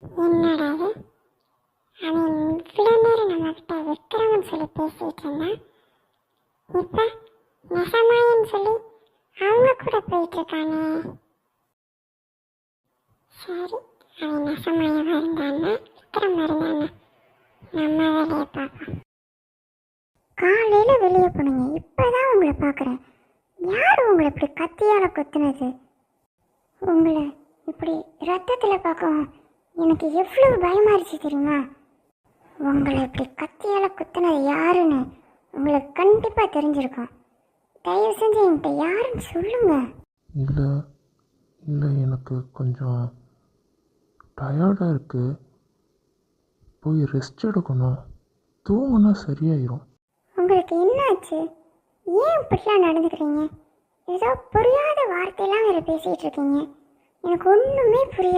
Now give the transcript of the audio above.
என்னடா இது? அவன் இவ்வளோ நேரம் நம்மக்கிட்ட விக்ரமன் சொல்லி பேசிகிட்டு இருந்தான். இப்போ நெசமாயின்னு சொல்லி அவங்க கூட போயிட்டுருக்கானே. சரி, அவன் நெசமாயமாக இருந்தான்னா விக்ரமாக இருந்தான்னா நம்ம வேலையை பார்ப்போம். காலையில் வெளியே போனீங்க, இப்போ தான் உங்களை பார்க்குறேன். யார் உங்களை இப்படி கத்தியால் குத்துனது? உங்களை இப்படி ரத்தத்தில் பார்க்கவும் எனக்கு எவ்வளோ பயமாயிருச்சு தெரியுமா? உங்களை இப்படி கத்தியால் குத்துனது யாருன்னு உங்களுக்கு கண்டிப்பாக தெரிஞ்சிருக்கும். தயவு செஞ்சு என்கிட்ட யாருன்னு சொல்லுங்க. இல்லை இல்லை, எனக்கு கொஞ்சம் டயர்டாக இருக்குது, போய் ரெஸ்ட் எடுக்கணும், தூங்கினா சரியாயிரும். உங்களுக்கு என்னாச்சு? ஏன் இப்படிலாம் நடந்துக்கிறீங்க? ஏதோ புரியாத வார்த்தையெல்லாம் வேறு பேசிகிட்டு இருக்கீங்க. எனக்கு ஒன்றுமே புரியல.